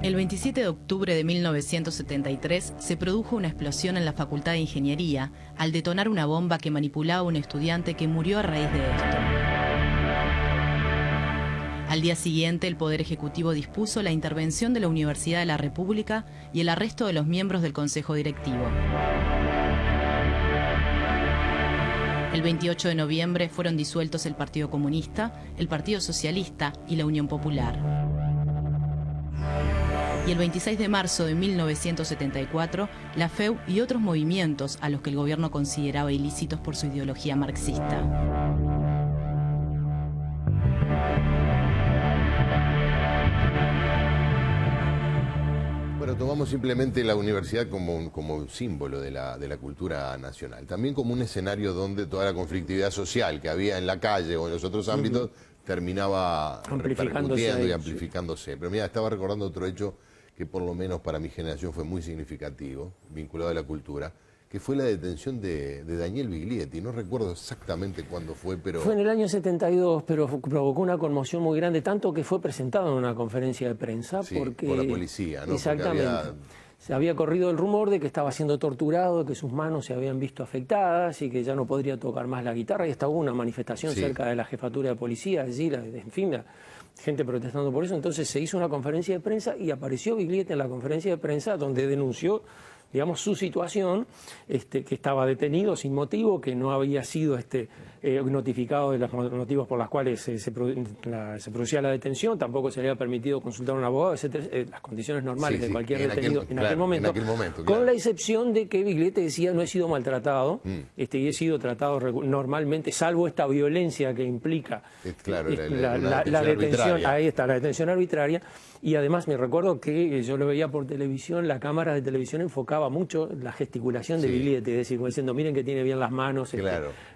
El 27 de octubre de 1973 se produjo una explosión en la Facultad de Ingeniería al detonar una bomba que manipulaba a un estudiante que murió a raíz de esto. Al día siguiente, el Poder Ejecutivo dispuso la intervención de la Universidad de la República y el arresto de los miembros del Consejo Directivo. El 28 de noviembre fueron disueltos el Partido Comunista, el Partido Socialista y la Unión Popular. Y el 26 de marzo de 1974, la FEU y otros movimientos a los que el gobierno consideraba ilícitos por su ideología marxista. Bueno, tomamos simplemente la universidad como un símbolo de la cultura nacional. También como un escenario donde toda la conflictividad social que había en la calle o en los otros ámbitos terminaba repercutiendo y amplificándose. Pero mira, estaba recordando otro hecho que por lo menos para mi generación fue muy significativo, vinculado a la cultura, que fue la detención de Daniel Biglietti. No recuerdo exactamente cuándo fue, pero... Fue en el año 72, pero provocó una conmoción muy grande, tanto que fue presentado en una conferencia de prensa. Sí, porque, por la policía, ¿no? Exactamente. Se había corrido el rumor de que estaba siendo torturado, que sus manos se habían visto afectadas y que ya no podría tocar más la guitarra. Y hasta hubo una manifestación cerca de la jefatura de policía, allí, en fin, gente protestando por eso. Entonces se hizo una conferencia de prensa y apareció Biglietti en la conferencia de prensa donde denunció, digamos, su situación, que estaba detenido sin motivo, que no había sido notificado de los motivos por los cuales se producía la detención, tampoco se le había permitido consultar a un abogado, etcétera, las condiciones normales de cualquier detenido en aquel momento, con la excepción de que Biglietti decía no he sido maltratado y he sido tratado normalmente, salvo esta violencia que implica la detención, ahí está, la detención arbitraria. Y además me recuerdo que yo lo veía por televisión, la cámara de televisión enfocaba mucho la gesticulación de Biglietti, es decir, como diciendo, miren que tiene bien las manos,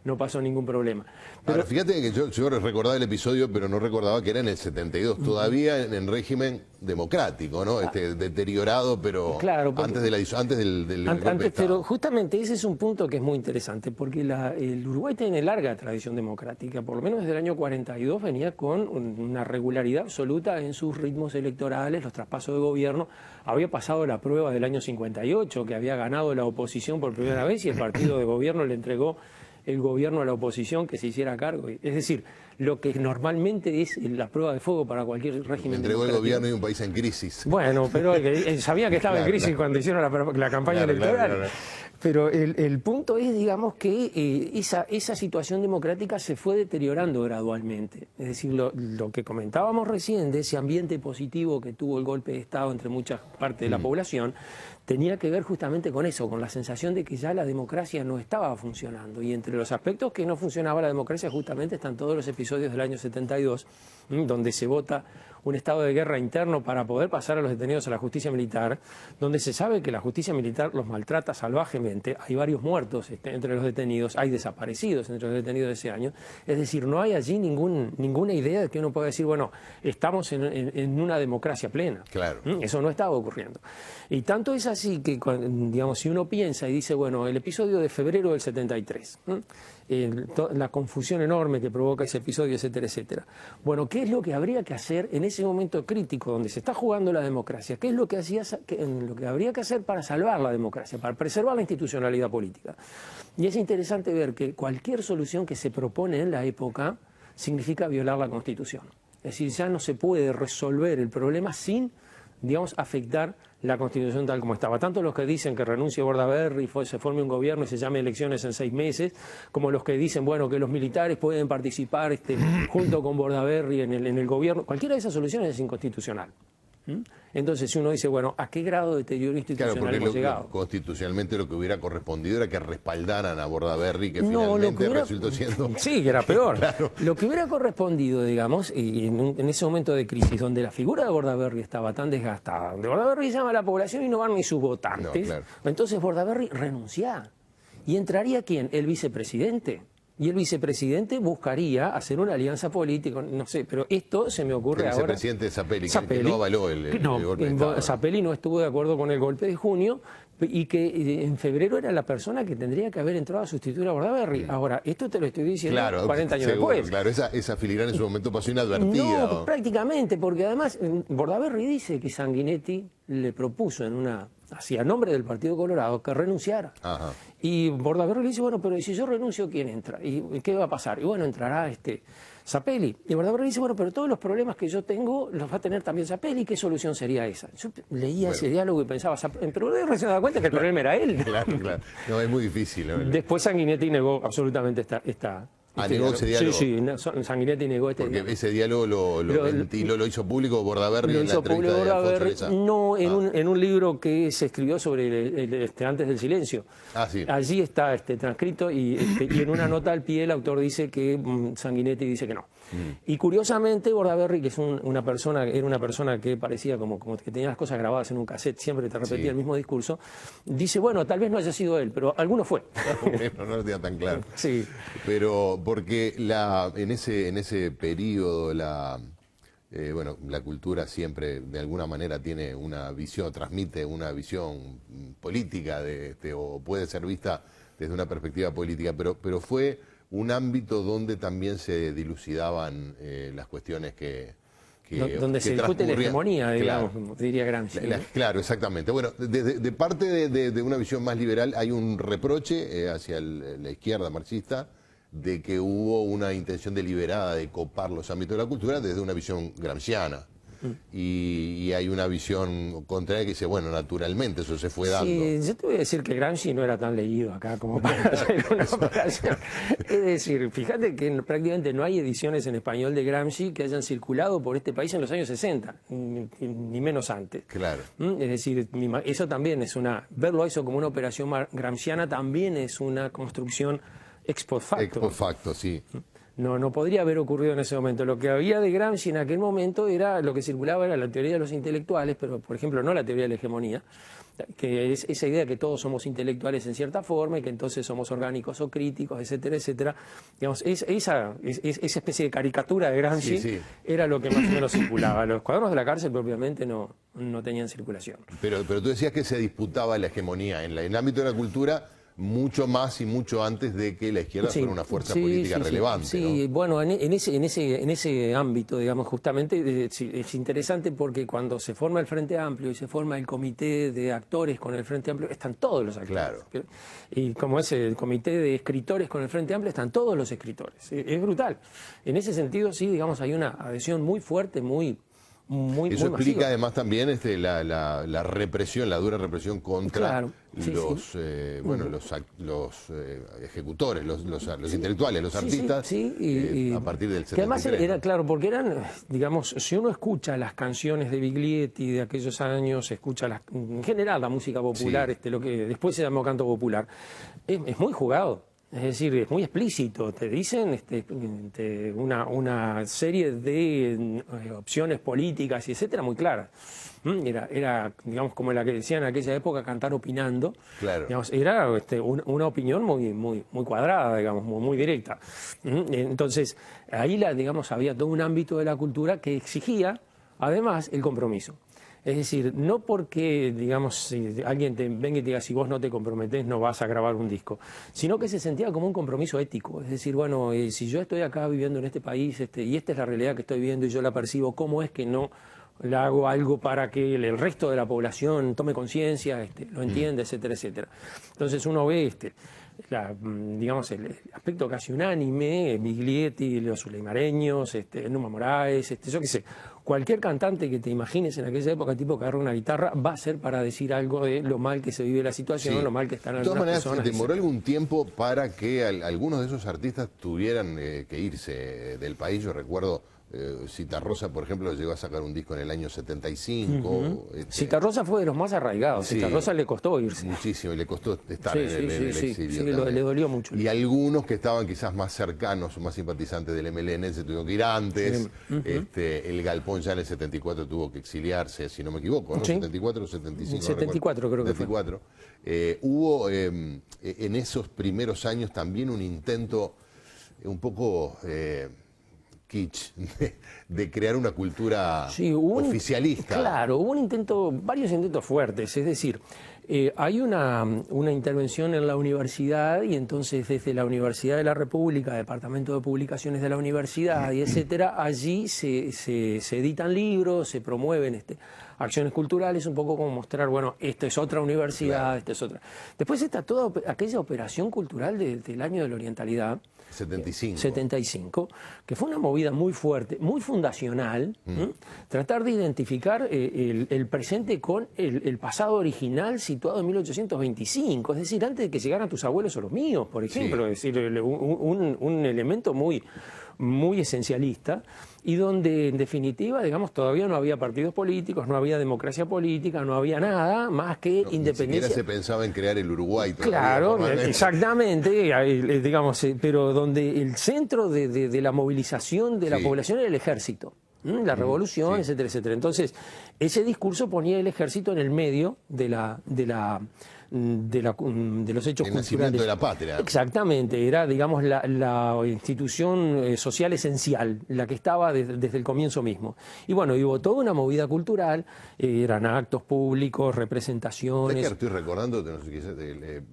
no pasó ningún problema. Pero ahora, fíjate que yo recordaba el episodio, pero no recordaba que era en el 72, todavía en régimen democrático, ¿no? Deteriorado, pero antes del golpe. Pero justamente ese es un punto que es muy interesante, porque el Uruguay tiene larga tradición democrática, por lo menos desde el año 42 venía con una regularidad absoluta en sus ritmos electorales, los traspasos de gobierno. Había pasado la prueba del año 58, que había ganado la oposición por primera vez y el partido de gobierno le entregó el gobierno a la oposición que se hiciera cargo. Es decir, lo que normalmente es la prueba de fuego para cualquier régimen entregó el gobierno y un país en crisis. Bueno, pero sabía que estaba en crisis cuando hicieron la campaña electoral. Pero el punto es, digamos, que esa situación democrática se fue deteriorando gradualmente. Es decir, lo que comentábamos recién de ese ambiente positivo que tuvo el golpe de Estado entre muchas partes de la población, tenía que ver justamente con eso, con la sensación de que ya la democracia no estaba funcionando. Y entre los aspectos que no funcionaba la democracia justamente están todos los episodios del año 72, donde se vota un estado de guerra interno para poder pasar a los detenidos a la justicia militar, donde se sabe que la justicia militar los maltrata salvajemente, hay varios muertos entre los detenidos, hay desaparecidos entre los detenidos de ese año, es decir, no hay allí ninguna idea de que uno pueda decir, bueno, estamos en una democracia plena. Claro. Eso no estaba ocurriendo. Y tanto es así que, digamos, si uno piensa y dice, bueno, el episodio de febrero del 73, la confusión enorme que provoca ese episodio, etcétera, etcétera. Bueno, ¿qué es lo que habría que hacer en ese momento crítico donde se está jugando la democracia? ¿Qué es lo que habría que hacer para salvar la democracia, para preservar la institucionalidad política? Y es interesante ver que cualquier solución que se propone en la época significa violar la Constitución. Es decir, ya no se puede resolver el problema sin, digamos, afectar la Constitución tal como estaba. Tanto los que dicen que renuncie Bordaberry, se forme un gobierno y se llame elecciones en 6 meses, como los que dicen, bueno, que los militares pueden participar junto con Bordaberry en el gobierno. Cualquiera de esas soluciones es inconstitucional. Entonces, si uno dice, bueno, ¿a qué grado de deterioro institucional hemos llegado? Constitucionalmente lo que hubiera correspondido era que respaldaran a Bordaberry, que finalmente resultó siendo... Sí, que era peor. Lo que hubiera correspondido, digamos, y en ese momento de crisis, donde la figura de Bordaberry estaba tan desgastada, donde Bordaberry llama a la población y no van ni sus votantes, entonces Bordaberry renuncia. ¿Y entraría quién? El vicepresidente. Y el vicepresidente buscaría hacer una alianza política, no sé, pero esto se me ocurre ahora. El vicepresidente Zappelli, que no avaló el golpe de Estado. Zappelli no estuvo de acuerdo con el golpe de junio, y que en febrero era la persona que tendría que haber entrado a sustituir a Bordaberry. Ahora, esto te lo estoy diciendo 40 años después. Claro, esa filigrana en su momento pasó inadvertida. No, prácticamente, porque además Bordaberry dice que Sanguinetti le propuso así a nombre del Partido Colorado, que renunciara. Ajá. Y Bordaberry le dice, bueno, pero si yo renuncio, ¿quién entra? ¿Y qué va a pasar? Y bueno, entrará Zappelli. Y Bordaberry dice, bueno, pero todos los problemas que yo tengo los va a tener también Zappelli. ¿Qué solución sería esa? Yo leía ese diálogo y pensaba, pero Bordaberry se daba cuenta que el problema era él. Claro. No, es muy difícil. ¿No? Después Sanguinetti negó absolutamente esta negó ese diálogo. Sí, Sanguinetti negó este Porque diálogo. ese diálogo lo hizo público Bordaberry en la entrevista de Alfonso Leza. No, en un libro que se escribió sobre Antes del Silencio. Sí. Allí está transcrito y en una nota al pie el autor dice que Sanguinetti dice que no. Y curiosamente Bordaberry, que es era una persona que parecía como que tenía las cosas grabadas en un cassette, siempre te repetía el mismo discurso, dice, bueno, tal vez no haya sido él, pero alguno fue. No lo tenía tan claro. Sí. Pero porque en ese periodo la cultura siempre de alguna manera tiene una visión, transmite una visión política o puede ser vista desde una perspectiva política, pero fue un ámbito donde también se dilucidaban las cuestiones donde se discute la hegemonía, digamos, claro, diría Gramsci. Claro, exactamente. Bueno, de parte de una visión más liberal hay un reproche hacia la izquierda marxista de que hubo una intención deliberada de copar los ámbitos de la cultura desde una visión gramsciana. Y hay una visión contraria que dice, bueno, naturalmente eso se fue dando. Sí, yo te voy a decir que Gramsci no era tan leído acá como para hacer una operación. Es decir, fíjate que prácticamente no hay ediciones en español de Gramsci que hayan circulado por este país en los años 60, ni menos antes. Claro. Es decir, eso también es verlo eso como una operación gramsciana también es una construcción ex post facto. Ex post facto, sí. No podría haber ocurrido en ese momento. Lo que había de Gramsci en aquel momento lo que circulaba era la teoría de los intelectuales, pero por ejemplo no la teoría de la hegemonía, que es esa idea que todos somos intelectuales en cierta forma y que entonces somos orgánicos o críticos, etcétera, etcétera. Digamos, esa especie de caricatura de Gramsci era lo que más o menos circulaba. Los cuadernos de la cárcel propiamente no tenían circulación. Pero tú decías que se disputaba la hegemonía en el ámbito de la cultura mucho más y mucho antes de que la izquierda fuera una fuerza política relevante. Sí, ¿no? Bueno, en ese ámbito, digamos, justamente es interesante porque cuando se forma el Frente Amplio y se forma el comité de actores con el Frente Amplio, están todos los actores. Claro. Y como es el comité de escritores con el Frente Amplio, están todos los escritores. Es brutal. En ese sentido, sí, digamos, hay una adhesión muy fuerte, Eso explica además también la represión, la dura represión contra los ejecutores, los intelectuales, los artistas, a partir del 73. Que además era claro, porque eran, digamos, si uno escucha las canciones de Biglietti de aquellos años, escucha en general la música popular, lo que después se llamó canto popular, es muy jugado. Es decir, es muy explícito, te dicen una serie de opciones políticas y etcétera muy claras. Era, digamos, como la que decían en aquella época, cantar opinando. Claro. Digamos, era una opinión muy cuadrada, digamos, muy directa. Entonces, ahí digamos, había todo un ámbito de la cultura que exigía, además, el compromiso. Es decir, no porque, digamos, si alguien venga y te diga, si vos no te comprometés no vas a grabar un disco, sino que se sentía como un compromiso ético. Es decir, bueno, si yo estoy acá viviendo en este país y esta es la realidad que estoy viviendo y yo la percibo, ¿cómo es que no le hago algo para que el resto de la población tome conciencia, lo entienda, etcétera, etcétera? Entonces uno ve digamos, el aspecto casi unánime, Biglietti, los suleimareños, Numa Moraes, yo qué sé, cualquier cantante que te imagines en aquella época, tipo que agarra una guitarra, va a ser para decir algo de lo mal que se vive la situación, lo mal que están algunas personas. De todas maneras, demoró algún tiempo para que algunos de esos artistas tuvieran que irse del país. Yo recuerdo Citarrosa, por ejemplo, llegó a sacar un disco en el año 75. Citarrosa fue de los más arraigados. Citarrosa le costó irse. Muchísimo, y le costó estar en el exilio. Sí, le dolió mucho. Y algunos que estaban quizás más cercanos o más simpatizantes del MLN se tuvieron que ir antes. El Galpón ya en el 74 tuvo que exiliarse, si no me equivoco, ¿no? 74 o 75. 74 creo que 74. Hubo en esos primeros años también un intento un poco kitsch de crear una cultura sí, oficialista. Claro, hubo varios intentos fuertes, es decir, hay una intervención en la universidad y entonces desde la Universidad de la República, Departamento de Publicaciones de la Universidad y etcétera, allí se editan libros, se promueven acciones culturales, un poco como mostrar, bueno, esta es otra universidad, claro. Esta es otra. Después está toda aquella operación cultural del año de la Orientalidad, 75, que fue una movida muy fuerte, muy fundacional, tratar de identificar el presente con el pasado original situado en 1825, es decir, antes de que llegaran tus abuelos o los míos, por ejemplo, sí. Es decir, un elemento muy esencialista y donde en definitiva, digamos, todavía no había partidos políticos, no había democracia política, no había nada más que independencia. Ni siquiera se pensaba en crear el Uruguay. Claro, exactamente, digamos, pero donde el centro de la movilización de la población era el ejército. La revolución, sí. Etcétera, etcétera. Entonces, ese discurso ponía el ejército en el medio de los hechos el culturales. Nacimiento de la patria. Exactamente, era, digamos, la institución social esencial, la que estaba desde el comienzo mismo. Y bueno, hubo toda una movida cultural, eran actos públicos, representaciones. ¿Sabes qué estoy recordando? No sé,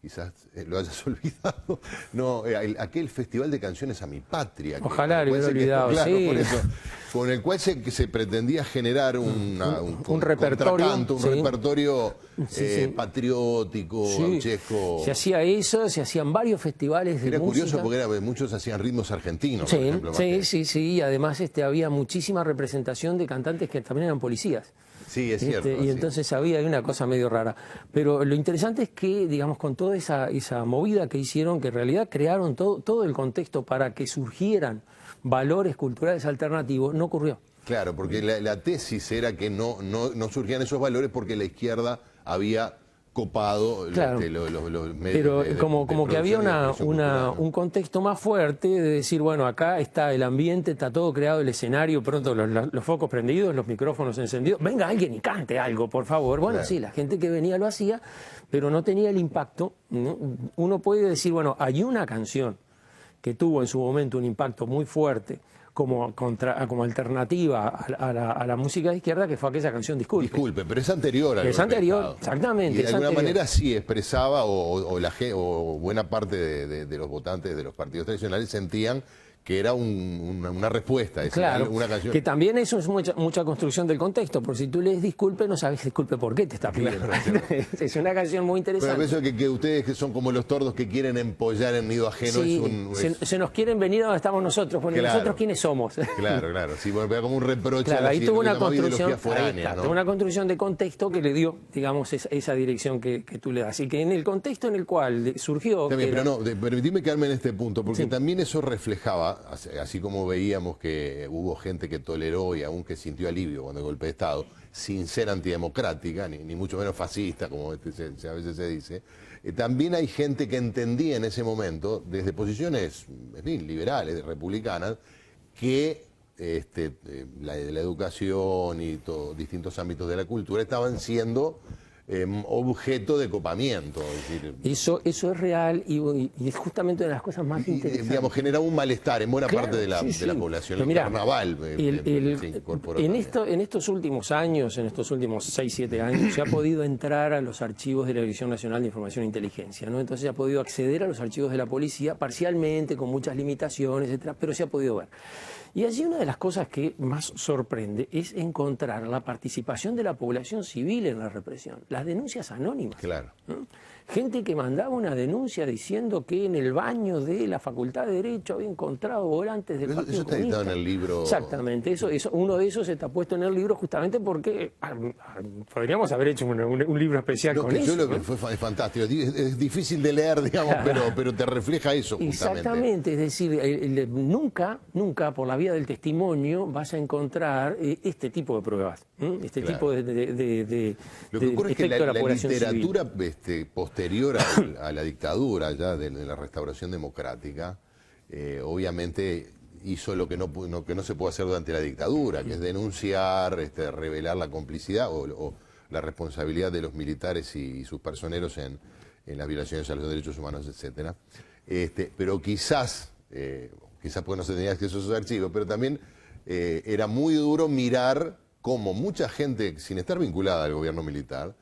quizás lo hayas olvidado. No, aquel festival de canciones a mi patria. Ojalá lo hubiera olvidado, claro, sí. Por eso, con el cual se pretendía generar un repertorio, un repertorio patriótico, gauchesco. Se hacía eso, se hacían varios festivales de música. Era curioso porque muchos hacían ritmos argentinos, por ejemplo. Sí, y además había muchísima representación de cantantes que también eran policías. Sí, es cierto. Y entonces había una cosa medio rara. Pero lo interesante es que, digamos, con toda esa movida que hicieron, que en realidad crearon todo el contexto para que surgieran valores culturales alternativos, no ocurrió. Claro, porque la tesis era que no surgían esos valores porque la izquierda había copado claro. los medios. Pero como que había un contexto más fuerte de decir, bueno, acá está el ambiente, está todo creado, el escenario, pronto los focos prendidos, los micrófonos encendidos, venga alguien y cante algo, por favor. Bueno, claro. Sí, la gente que venía lo hacía, pero no tenía el impacto, ¿no? Uno puede decir, bueno, hay una canción que tuvo en su momento un impacto muy fuerte, como alternativa a la música de izquierda, que fue aquella canción Disculpe, pero es anterior a Es anterior, exactamente. Y de alguna manera sí expresaba, o buena parte de los votantes de los partidos tradicionales sentían que era una respuesta, es claro, decir, una canción. Que también eso es mucha construcción del contexto, porque si tú lees Disculpe, no sabes Disculpe por qué te está pidiendo. Claro. Es una canción muy interesante. Pero a veces que ustedes que son como los tordos que quieren empollar en nido ajeno, sí, se nos quieren venir a donde estamos nosotros, bueno, claro. ¿Nosotros quiénes somos? Claro, sí, bueno, como un reproche claro, a ahí tuvo una construcción, foránea, ¿no? Tuvo una construcción de contexto que le dio, digamos, esa dirección que tú le das. Y que en el contexto en el cual surgió... También, pero permitime quedarme en este punto, porque también eso reflejaba, así como veíamos que hubo gente que toleró y aún que sintió alivio cuando el golpe de Estado, sin ser antidemocrática, ni mucho menos fascista, como a veces se dice, también hay gente que entendía en ese momento, desde posiciones, en fin, liberales, republicanas, que la educación y distintos ámbitos de la cultura estaban siendo objeto de copamiento. Es decir, eso es real y es justamente una de las cosas más interesantes. Digamos, genera un malestar en buena parte de la población. Pero mira, el carnaval en estos últimos años, en estos últimos 6, 7 años, se ha podido entrar a los archivos de la Dirección Nacional de Información e Inteligencia, ¿no? Entonces se ha podido acceder a los archivos de la policía parcialmente, con muchas limitaciones, etcétera, pero se ha podido ver. Y allí una de las cosas que más sorprende es encontrar la participación de la población civil en la represión, las denuncias anónimas. Claro. ¿No? Gente que mandaba una denuncia diciendo que en el baño de la Facultad de Derecho había encontrado volantes del Partido Comunista. Eso está editado en el libro. Exactamente, uno de esos está puesto en el libro justamente porque podríamos haber hecho un libro especial con eso. Fue fantástico, es difícil de leer, digamos, pero te refleja eso justamente. Exactamente, es decir, nunca por la vía del testimonio vas a encontrar este tipo de pruebas, tipo de Lo que ocurre es que la literatura posterior a la dictadura ya de la restauración democrática, obviamente hizo lo que no se puede hacer durante la dictadura, que es denunciar, revelar la complicidad o la responsabilidad de los militares y sus personeros en las violaciones a los derechos humanos, etcétera. Pero quizás, quizás porque no se tenía acceso a esos archivos, pero también era muy duro mirar cómo mucha gente, sin estar vinculada al gobierno militar,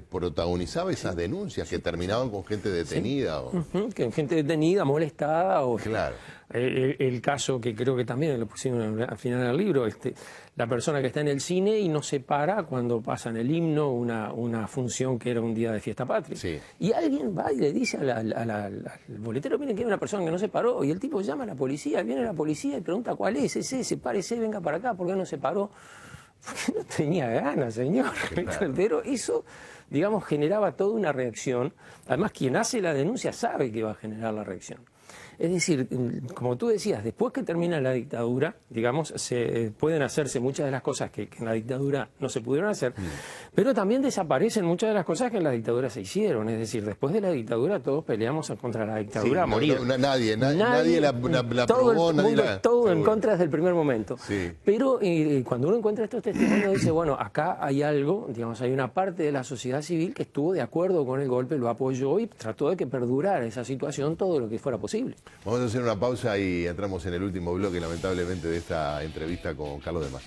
protagonizaba esas denuncias que terminaban con gente detenida. Que gente detenida, molestada. Claro. El caso que creo que también lo pusieron al final del libro, la persona que está en el cine y no se para cuando pasan el himno, una función que era un día de fiesta patria. Sí. Y alguien va y le dice al boletero, miren que hay una persona que no se paró, y el tipo llama a la policía, viene la policía y pregunta cuál es ese, párese, venga para acá, ¿por qué no se paró? Porque no tenía ganas, señor. Claro. Pero eso, digamos, generaba toda una reacción. Además, quien hace la denuncia sabe que va a generar la reacción. Es decir, como tú decías, después que termina la dictadura, digamos, se pueden hacerse muchas de las cosas que en la dictadura no se pudieron hacer, pero también desaparecen muchas de las cosas que en la dictadura se hicieron. Es decir, después de la dictadura todos peleamos contra la dictadura a morir. Nadie la probó, nadie la... Todo en contra desde el primer momento. Sí. Pero cuando uno encuentra estos testimonios dice, bueno, acá hay algo, digamos, hay una parte de la sociedad civil que estuvo de acuerdo con el golpe, lo apoyó y trató de que perdurara esa situación todo lo que fuera posible. Vamos a hacer una pausa y entramos en el último bloque, lamentablemente, de esta entrevista con Carlos de Masi.